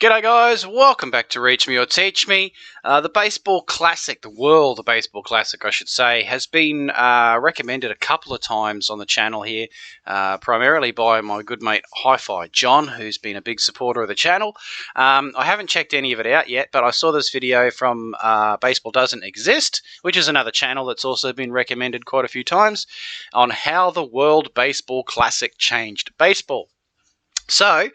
G'day guys, welcome back to Reach Me or Teach Me. The Baseball Classic, the World Baseball Classic I should say, has been recommended a couple of times on the channel here, primarily by my good mate Hi-Fi John, who's been a big supporter of the channel. I haven't checked any of it out yet, but I saw this video from Baseball Doesn't Exist, which is another channel that's also been recommended quite a few times, on how the World Baseball Classic changed baseball. So,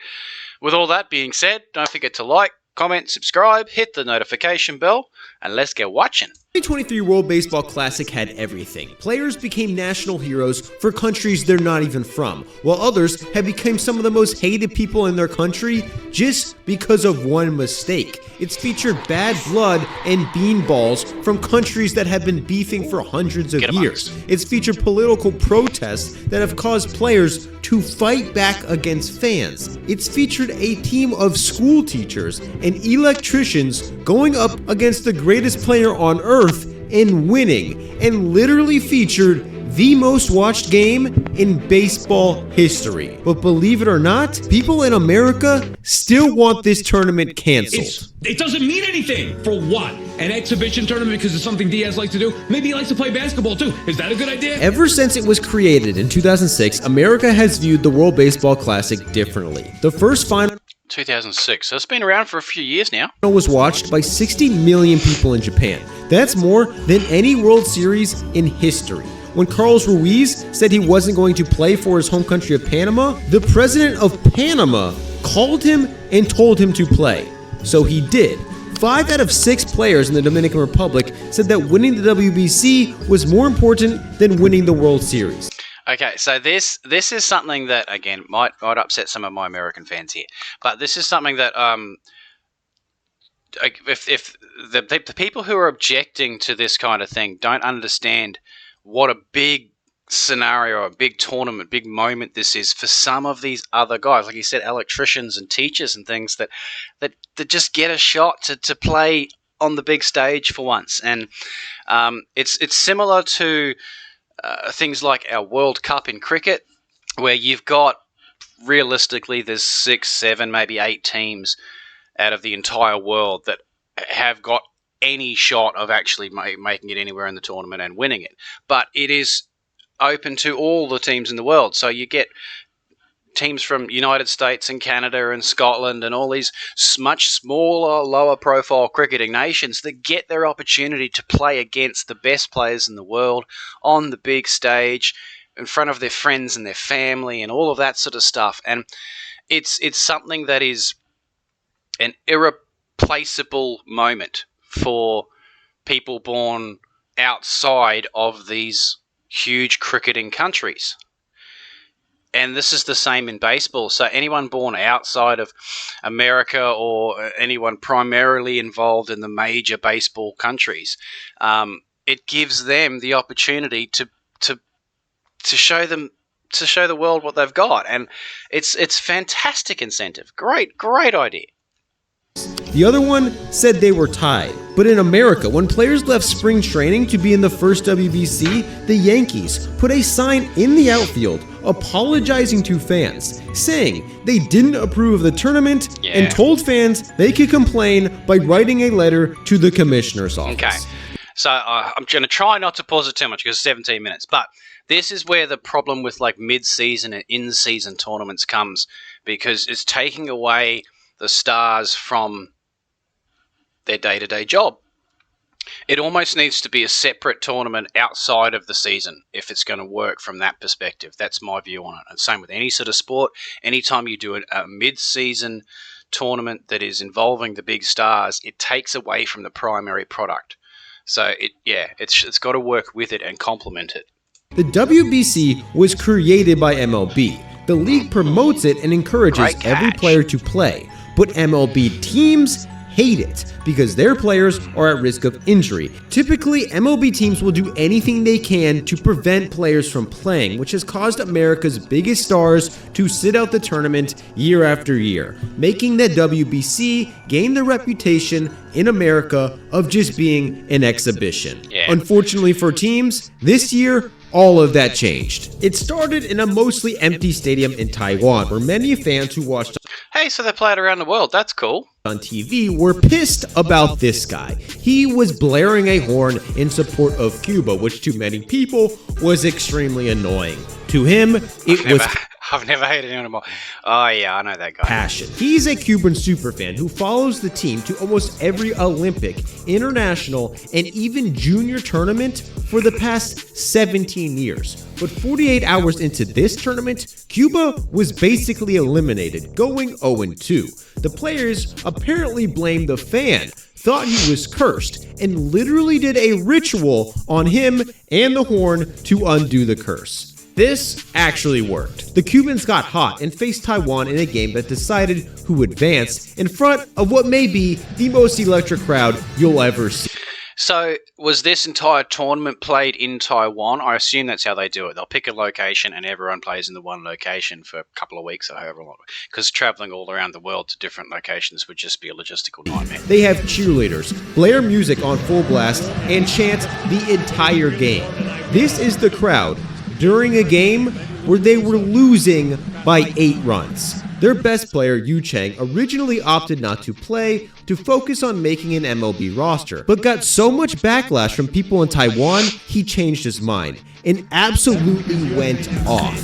with all that being said, don't forget to like, comment, subscribe, hit the notification bell, and let's get watching. The 2023 World Baseball Classic had everything. Players became national heroes for countries they're not even from, while others have become some of the most hated people in their country just because of one mistake. It's featured bad blood and beanballs from countries that have been beefing for hundreds of years. It's featured political protests that have caused players to fight back against fans. It's featured a team of school teachers and electricians going up against the greatest player on earth and winning, and literally featured the most watched game in baseball history. But believe it or not, people in America still want this tournament canceled. It doesn't mean anything. For what? An exhibition tournament because it's something Diaz likes to do? Maybe he likes to play basketball too. Is that a good idea? Ever since it was created in 2006, America has viewed the World Baseball Classic differently. The first final 2006, so it's been around for a few years now. Was watched by 60 million people in Japan. That's more than any World Series in history. When Carlos Ruiz said he wasn't going to play for his home country of Panama, the president of Panama called him and told him to play. So he did. 5 out of 6 players in the Dominican Republic said that winning the WBC was more important than winning the World Series. Okay, so this is something that, again, might upset some of my American fans here, but this is something that if the people who are objecting to this kind of thing don't understand what a big scenario, a big tournament, big moment this is for some of these other guys, like you said, electricians and teachers and things that just get a shot to play on the big stage for once, and it's similar to things like our World Cup in cricket, where you've got, realistically, there's 6, 7, maybe 8 teams out of the entire world that have got any shot of actually making it anywhere in the tournament and winning it. But it is open to all the teams in the world. So you get teams from United States and Canada and Scotland and all these much smaller, lower profile cricketing nations that get their opportunity to play against the best players in the world on the big stage in front of their friends and their family and all of that sort of stuff. And it's something that is an irreplaceable moment for people born outside of these huge cricketing countries. And this is the same in baseball. So anyone born outside of America or anyone primarily involved in the major baseball countries, it gives them the opportunity to show the world what they've got, and it's fantastic incentive. Great idea. The other one said they were tied. But in America, when players left spring training to be in the first WBC, the Yankees put a sign in the outfield apologizing to fans, saying they didn't approve of the tournament and told fans they could complain by writing a letter to the commissioner's office. Okay, so I'm going to try not to pause it too much because it's 17 minutes, but this is where the problem with like mid-season and in-season tournaments comes, because it's taking away the stars from their day-to-day job. It almost needs to be a separate tournament outside of the season if it's going to work from that perspective. That's my view on it. And same with any sort of sport. Anytime you do a mid-season tournament that is involving the big stars, it takes away from the primary product. So it's got to work with it and complement it. The WBC was created by MLB. The league promotes it and encourages every player to play. But MLB teams hate it because their players are at risk of injury. Typically, MLB teams will do anything they can to prevent players from playing, which has caused America's biggest stars to sit out the tournament year after year, making the WBC gain the reputation in America of just being an exhibition. Unfortunately for teams, this year, all of that changed. It started in a mostly empty stadium in Taiwan, where many fans who watched... Hey, so they play it around the world. That's cool. on TV were pissed about this guy. He was blaring a horn in support of Cuba, which to many people was extremely annoying. To him, it was I've never hated anyone more. Oh yeah, I know that guy. passion. He's a Cuban superfan who follows the team to almost every Olympic, international, and even junior tournament for the past 17 years. But 48 hours into this tournament, Cuba was basically eliminated, going 0-2. The players apparently blamed the fan, thought he was cursed, and literally did a ritual on him and the horn to undo the curse. This actually worked. The Cubans got hot and faced Taiwan in a game that decided who advanced in front of what may be the most electric crowd you'll ever see. So, was this entire tournament played in Taiwan? I assume that's how they do it. They'll pick a location and everyone plays in the one location for a couple of weeks or however long. Because traveling all around the world to different locations would just be a logistical nightmare. They have cheerleaders, blare music on full blast, and chant the entire game. This is the crowd during a game where they were losing by 8 runs. Their best player, Yu Chang, originally opted not to play to focus on making an MLB roster, but got so much backlash from people in Taiwan, he changed his mind and absolutely went off.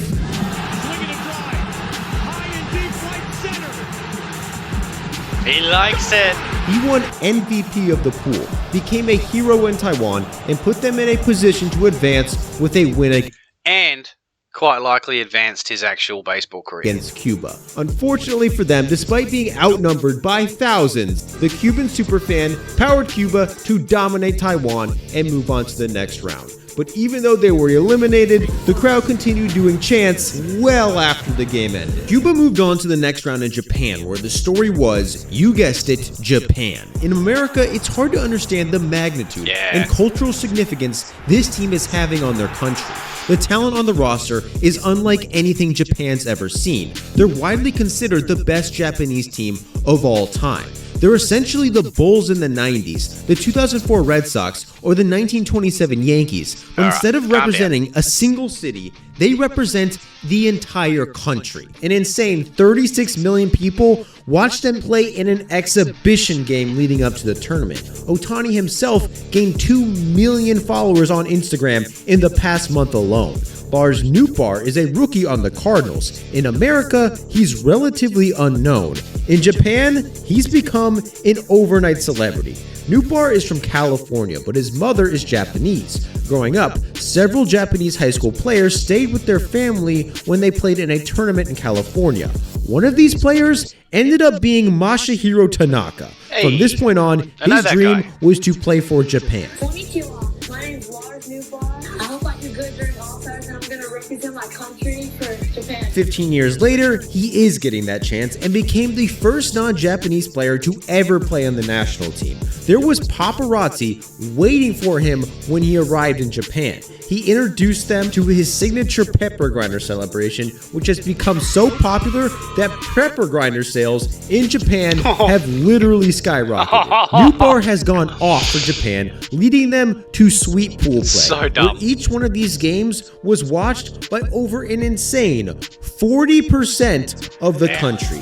He likes it. He won MVP of the pool, became a hero in Taiwan, and put them in a position to advance with a win And quite likely advanced his actual baseball career against Cuba. Unfortunately for them, despite being outnumbered by thousands, the Cuban superfan powered Cuba to dominate Taiwan and move on to the next round. But even though they were eliminated, the crowd continued doing chants well after the game ended. Cuba moved on to the next round in Japan, where the story was, you guessed it, Japan. In America, it's hard to understand the magnitude and cultural significance this team is having on their country. The talent on the roster is unlike anything Japan's ever seen. They're widely considered the best Japanese team of all time. They're essentially the Bulls in the 90s, the 2004 Red Sox, or the 1927 Yankees. But instead of representing a single city, they represent the entire country. An insane 36 million people watched them play in an exhibition game leading up to the tournament. Ohtani himself gained 2 million followers on Instagram in the past month alone. Lars Nootbaar is a rookie on the Cardinals. In America, he's relatively unknown. In Japan, he's become an overnight celebrity. Nootbaar is from California, but his mother is Japanese. Growing up, several Japanese high school players stayed with their family when they played in a tournament in California. One of these players ended up being Masahiro Tanaka. From this point on, his dream was to play for Japan. Konnichiwa. My name's Lars Nootbaar. I hope I do good during All-Stars and I'm going to represent my country for Japan. 15 years later, he is getting that chance and became the first non-Japanese player to ever play on the national team. There was paparazzi waiting for him when he arrived in Japan. He introduced them to his signature pepper grinder celebration, which has become so popular that pepper grinder sales in Japan have literally skyrocketed. Nootbaar has gone off for Japan, leading them to sweet pool play. So dumb. Where each one of these games was watched by over an insane 40% of the country.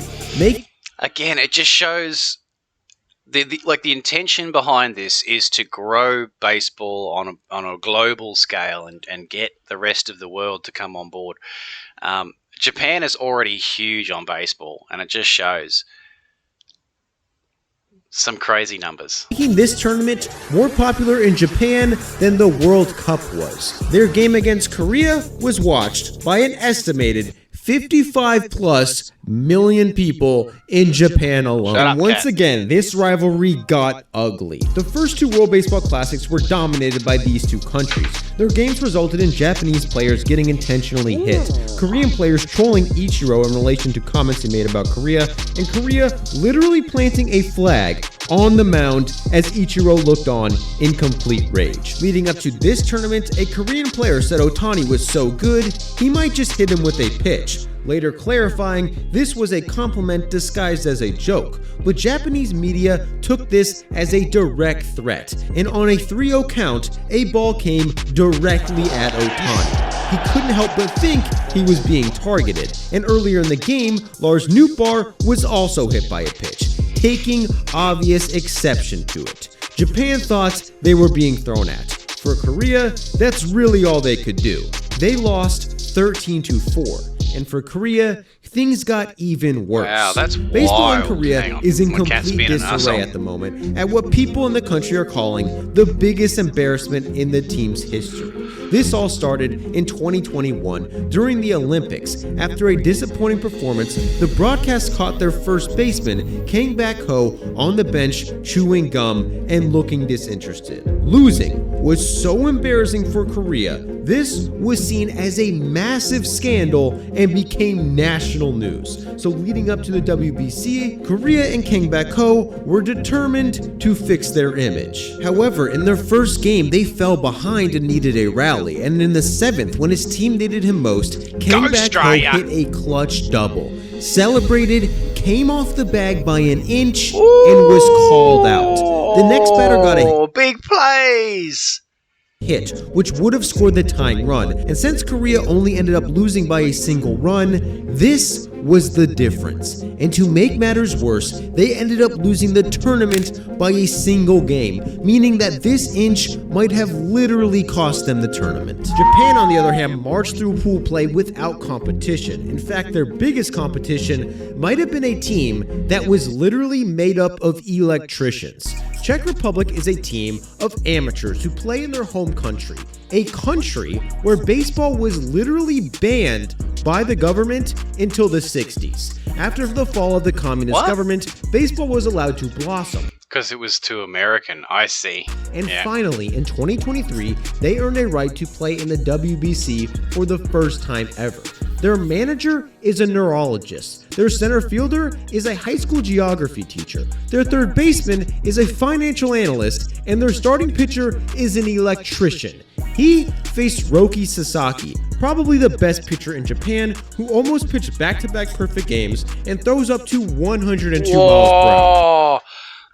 Again, it just shows the intention behind this is to grow baseball on a global scale and get the rest of the world to come on board. Japan is already huge on baseball, and it just shows some crazy numbers. Making this tournament more popular in Japan than the World Cup was. Their game against Korea was watched by an estimated 55+ million people in Japan alone. And once again, this rivalry got ugly. The first 2 World Baseball Classics were dominated by these two countries. Their games resulted in Japanese players getting intentionally hit, Korean players trolling Ichiro in relation to comments he made about Korea, and Korea literally planting a flag on the mound as Ichiro looked on in complete rage. Leading up to this tournament, a Korean player said Ohtani was so good, he might just hit him with a pitch. Later clarifying this was a compliment disguised as a joke, but Japanese media took this as a direct threat, and on a 3-0 count, a ball came directly at Ohtani. He couldn't help but think he was being targeted, and earlier in the game, Lars Nootbaar was also hit by a pitch. taking obvious exception to it. Japan thought they were being thrown at. For Korea, that's really all they could do. They lost 13-4, and for Korea, things got even worse. Wow, that's Baseball in wild. Korea Hang on. is in My cat's complete being an disarray asshole. at the moment at what people in the country are calling the biggest embarrassment in the team's history. This all started in 2021 during the Olympics. After a disappointing performance, the broadcast caught their first baseman, Kang Bak-ho, on the bench chewing gum and looking disinterested. Losing was so embarrassing for Korea, this was seen as a massive scandal and became national news. So leading up to the WBC, Korea and Kang Bak-ho were determined to fix their image. However, in their first game, they fell behind and needed a rally. And in the 7th, when his team needed him most, Kang Bak-ho hit a clutch double. Celebrated, came off the bag by an inch, and was called out. The next batter got a big plays. hit, which would have scored the tying run. And since Korea only ended up losing by a single run, this was the difference. And to make matters worse, they ended up losing the tournament by a single game, meaning that this inch might have literally cost them the tournament. Japan, on the other hand, marched through pool play without competition. In fact, their biggest competition might have been a team that was literally made up of electricians. Czech Republic is a team of amateurs who play in their home country, a country where baseball was literally banned by the government until the 60s. After the fall of the communist government, baseball was allowed to blossom. Because it was too American, I see. And finally, in 2023, they earned a right to play in the WBC for the first time ever. Their manager is a neurologist. Their center fielder is a high school geography teacher. Their third baseman is a financial analyst. And their starting pitcher is an electrician. He faced Roki Sasaki, probably the best pitcher in Japan, who almost pitched back-to-back perfect games and throws up to 102 miles per hour.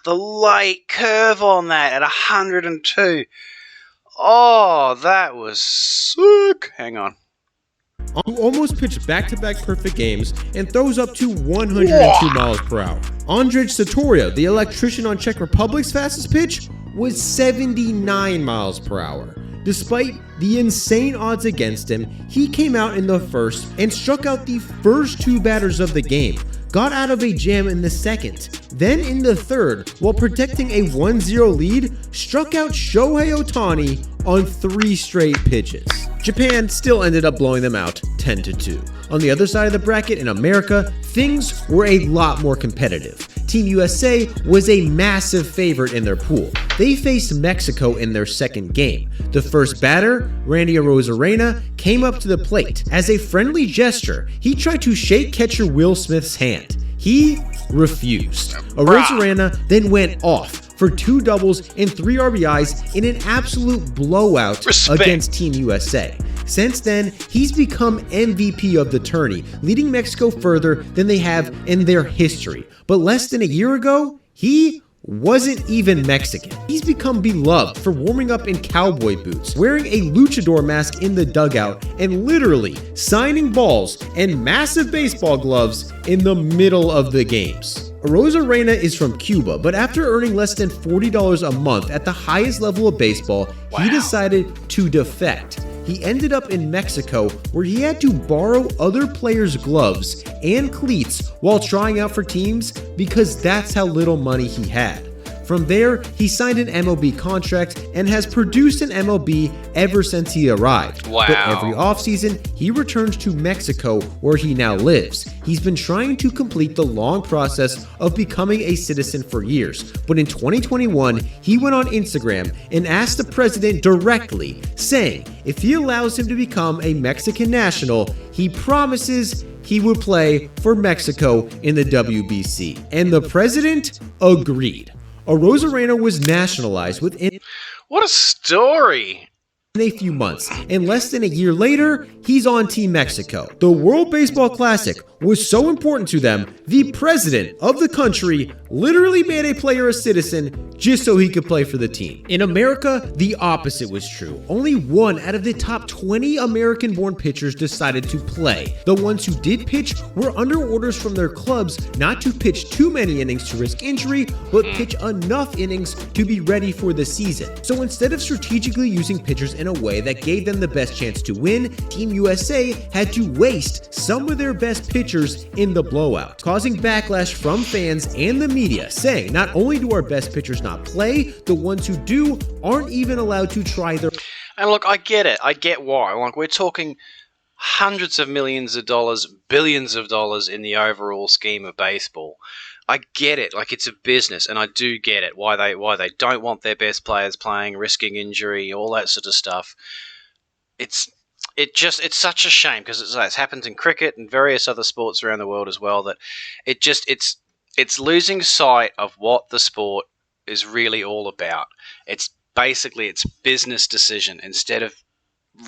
The light curve on that at 102. Oh, that was sick. Hang on. Who almost pitched back-to-back perfect games and throws up to 102 miles per hour. Andrej Satoria, the electrician on Czech Republic's fastest pitch, was 79 miles per hour. Despite the insane odds against him, he came out in the first and struck out the first two batters of the game, got out of a jam in the second, then in the third, while protecting a 1-0 lead, struck out Shohei Ohtani on 3 straight pitches. Japan still ended up blowing them out 10-2. On the other side of the bracket in America, things were a lot more competitive. Team USA was a massive favorite in their pool. They faced Mexico in their second game. The first batter, Randy Arozarena, came up to the plate. As a friendly gesture, he tried to shake catcher Will Smith's hand. He refused. Arozarena then went off for 2 doubles and 3 RBIs in an absolute blowout against Team USA. Since then, he's become MVP of the tourney, leading Mexico further than they have in their history. But less than a year ago, he wasn't even Mexican. He's become beloved for warming up in cowboy boots, wearing a luchador mask in the dugout, and literally signing balls and massive baseball gloves in the middle of the games. Arozarena is from Cuba, but after earning less than $40 a month at the highest level of baseball, he decided to defect. He ended up in Mexico, where he had to borrow other players' gloves and cleats while trying out for teams because that's how little money he had. From there, he signed an MLB contract and has produced an MLB ever since he arrived. Wow. But every offseason, he returns to Mexico, where he now lives. He's been trying to complete the long process of becoming a citizen for years, but in 2021, he went on Instagram and asked the president directly, saying if he allows him to become a Mexican national, he promises he would play for Mexico in the WBC. And the president agreed. Arozarena was nationalized within... What a story. in a few months, and less than a year later, he's on Team Mexico. The World Baseball Classic was so important to them, the president of the country literally made a player a citizen just so he could play for the team. In America, the opposite was true. Only one out of the top 20 American-born pitchers decided to play. The ones who did pitch were under orders from their clubs not to pitch too many innings to risk injury, but pitch enough innings to be ready for the season. So instead of strategically using pitchers in a way that gave them the best chance to win, Team USA had to waste some of their best pitchers in the blowout, causing backlash from fans and the media, saying not only do our best pitchers not play, the ones who do aren't even allowed to try their... And look, I get it. I get why. Like, we're talking hundreds of millions of dollars, billions of dollars in the overall scheme of baseball. I get it. Like, it's a business, and I do get it. Why they don't want their best players playing, risking injury, all that sort of stuff. It's such a shame because it's happened in cricket and various other sports around the world as well, that it's losing sight of what the sport is really all about. It's basically its business decision instead of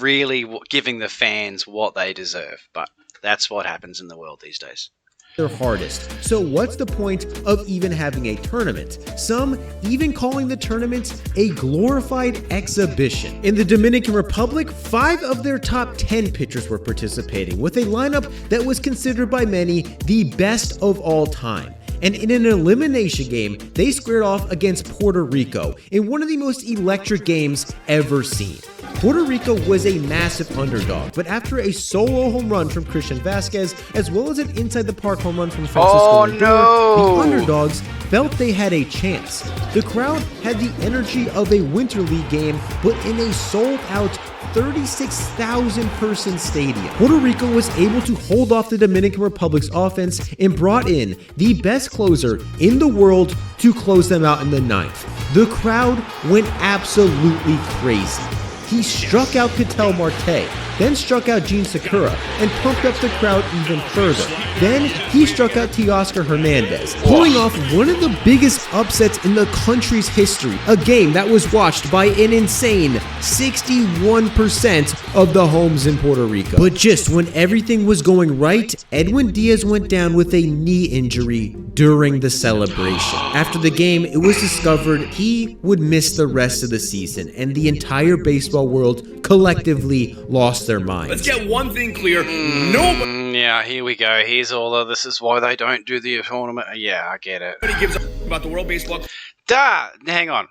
really giving the fans what they deserve. But that's what happens in the world these days. Their hardest. So what's the point of even having a tournament? Some even calling the tournament a glorified exhibition. In the Dominican Republic, 5 of their top 10 pitchers were participating, with a lineup that was considered by many the best of all time. And in an elimination game, they squared off against Puerto Rico in one of the most electric games ever seen. Puerto Rico was a massive underdog, but after a solo home run from Christian Vasquez, as well as an inside-the-park home run from Francisco Lindor, the underdogs felt they had a chance. The crowd had the energy of a Winter League game, but in a sold-out 36,000-person stadium. Puerto Rico was able to hold off the Dominican Republic's offense and brought in the best closer in the world to close them out in the 9th. The crowd went absolutely crazy. He struck out Ketel Marte, then struck out Gene Sakura, and pumped up the crowd even further. Then he struck out Teoscar Hernandez, pulling off one of the biggest upsets in the country's history, a game that was watched by an insane 61% of the homes in Puerto Rico. But just when everything was going right, Edwin Diaz went down with a knee injury during the celebration. After the game, it was discovered he would miss the rest of the season, and the entire baseball world collectively lost their minds. Let's get one thing clear. Nobody Yeah, here we go. Here's all of this is why they don't do the tournament. Yeah, I get it. gives a about the World Baseball. Hang on.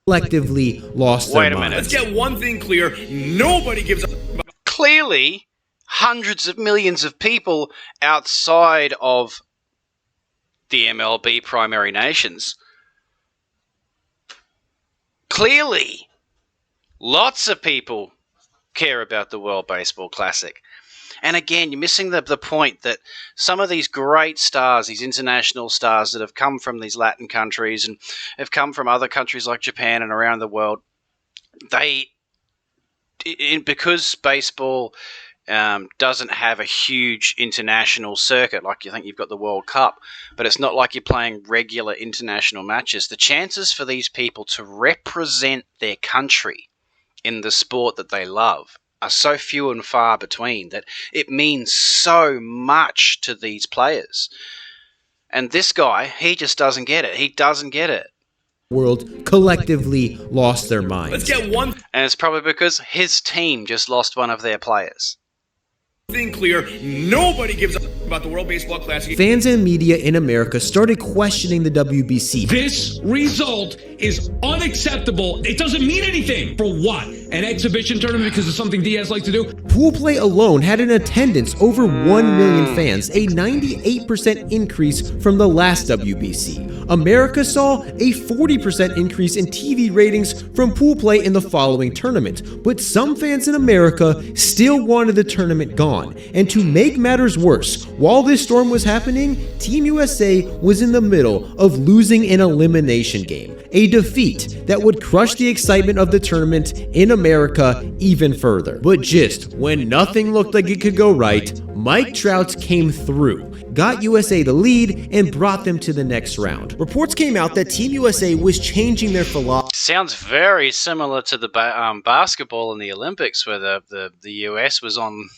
Collectively lost Wait their a minds. minute. Let's get one thing clear. Nobody gives a about Clearly, hundreds of millions of people outside of the MLB primary nations. Clearly, lots of people care about the World Baseball Classic. And again, you're missing the point that some of these great stars, these international stars that have come from these Latin countries and have come from other countries like Japan and around the world, because baseball doesn't have a huge international circuit, like you think you've got the World Cup, but it's not like you're playing regular international matches. The chances for these people to represent their country in the sport that they love are so few and far between that it means so much to these players. And this guy, he just doesn't get it. He doesn't get it. World collectively lost their minds. Let's get one And it's probably because his team just lost one of their players. thing clear. Nobody gives a about the World Baseball Classic. Fans and media in America started questioning the WBC. This result is unacceptable. It doesn't mean anything. For what? An exhibition tournament because of something Diaz likes to do? Pool play alone had an attendance over 1 million fans, a 98% increase from the last WBC. America saw a 40% increase in TV ratings from pool play in the following tournament, but some fans in America still wanted the tournament gone. And to make matters worse, while this storm was happening, Team USA was in the middle of losing an elimination game, a defeat that would crush the excitement of the tournament in America even further. But just when nothing looked like it could go right, Mike Trout came through, got USA the lead and brought them to the next round. Reports came out that Team USA was changing their philosophy. Sounds very similar to the basketball in the Olympics, where the US was on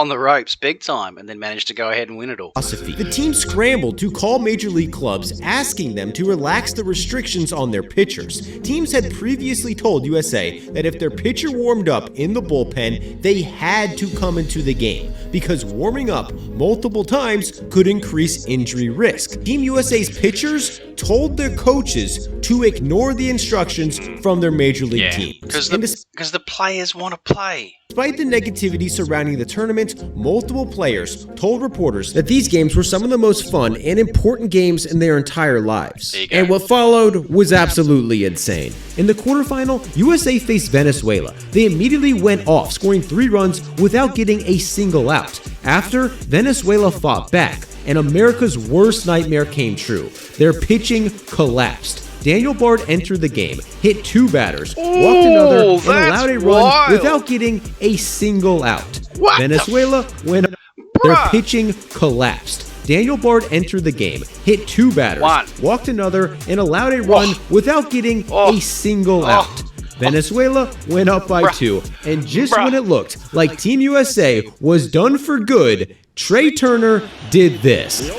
the ropes big time and then managed to go ahead and win it all. The team scrambled to call major league clubs asking them to relax the restrictions on their pitchers. Teams had previously told USA that if their pitcher warmed up in the bullpen, they had to come into the game because warming up multiple times could increase injury risk. Team USA's pitchers told their coaches to ignore the instructions from their major league teams. Because the players want to play. Despite the negativity surrounding the tournament, multiple players told reporters that these games were some of the most fun and important games in their entire lives. And what followed was absolutely insane. In the quarterfinal, USA faced Venezuela. They immediately went off, scoring 3 runs without getting a single out. After, Venezuela fought back, and America's worst nightmare came true. Their pitching collapsed. Daniel Bard entered the game, hit 2 batters, walked another, and allowed a run without getting a single out. Venezuela went up. Their pitching collapsed. Daniel Bard entered the game, hit 2 batters, walked another, and allowed a run without getting a single out. Venezuela went up by 2, and just when it looked like Team USA was done for good, Trey Turner did this.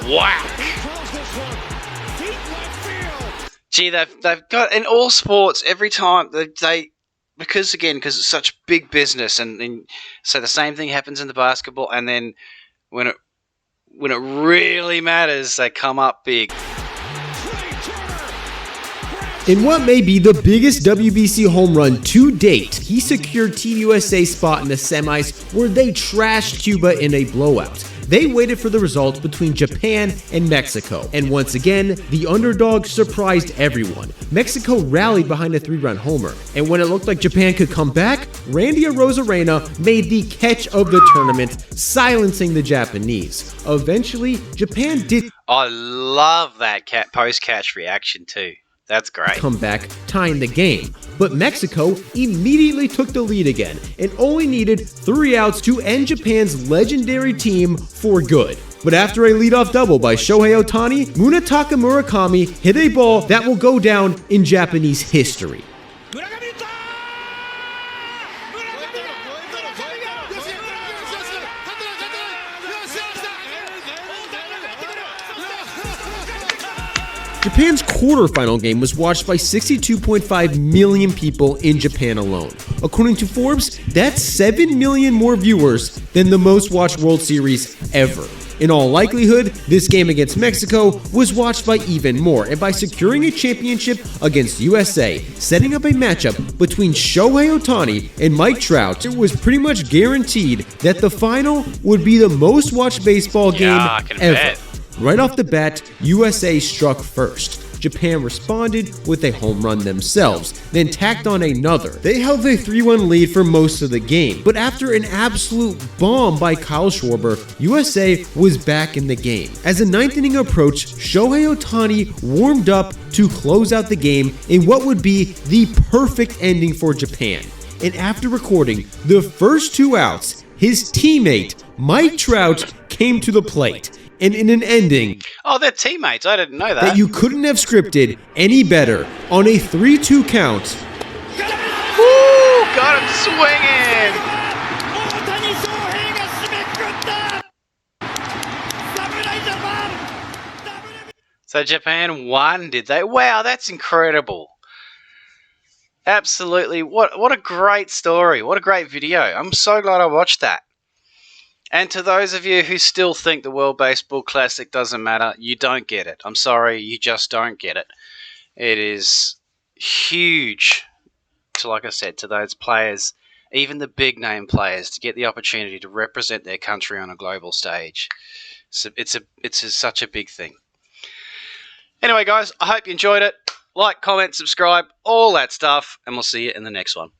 Whack! Gee, they've got in all sports every time they because it's such big business and so the same thing happens in the basketball, and then when it really matters they come up big. In what may be the biggest WBC home run to date, he secured Team USA's spot in the semis where they trashed Cuba in a blowout. They waited for the result between Japan and Mexico, and once again, the underdog surprised everyone. Mexico rallied behind a 3-run homer, and when it looked like Japan could come back, Randy Arozarena made the catch of the tournament, silencing the Japanese. Eventually, Japan did I love that post-catch reaction too. That's great. Come back, tying the game. But Mexico immediately took the lead again and only needed 3 outs to end Japan's legendary team for good. But after a leadoff double by Shohei Ohtani, Munetaka Murakami hit a ball that will go down in Japanese history. Japan's quarterfinal game was watched by 62.5 million people in Japan alone. According to Forbes, that's 7 million more viewers than the most watched World Series ever. In all likelihood, this game against Mexico was watched by even more, and by securing a championship against USA, setting up a matchup between Shohei Ohtani and Mike Trout, it was pretty much guaranteed that the final would be the most watched baseball game ever. Bet. Right off the bat, USA struck first. Japan responded with a home run themselves, then tacked on another. They held a 3-1 lead for most of the game, but after an absolute bomb by Kyle Schwarber, USA was back in the game. As the 9th inning approached, Shohei Ohtani warmed up to close out the game in what would be the perfect ending for Japan. And after recording the first 2 outs, his teammate, Mike Trout, came to the plate. And in an ending Oh, they're teammates. I didn't know that. you couldn't have scripted any better, on a 3-2 count, Woo! Got him swinging. So Japan won, did they? Wow, that's incredible. Absolutely. What a great story. What a great video. I'm so glad I watched that. And to those of you who still think the World Baseball Classic doesn't matter, you don't get it. I'm sorry, you just don't get it. It is huge, like I said, to those players, even the big name players, to get the opportunity to represent their country on a global stage. So it's such a big thing. Anyway, guys, I hope you enjoyed it. Like, comment, subscribe, all that stuff, and we'll see you in the next one.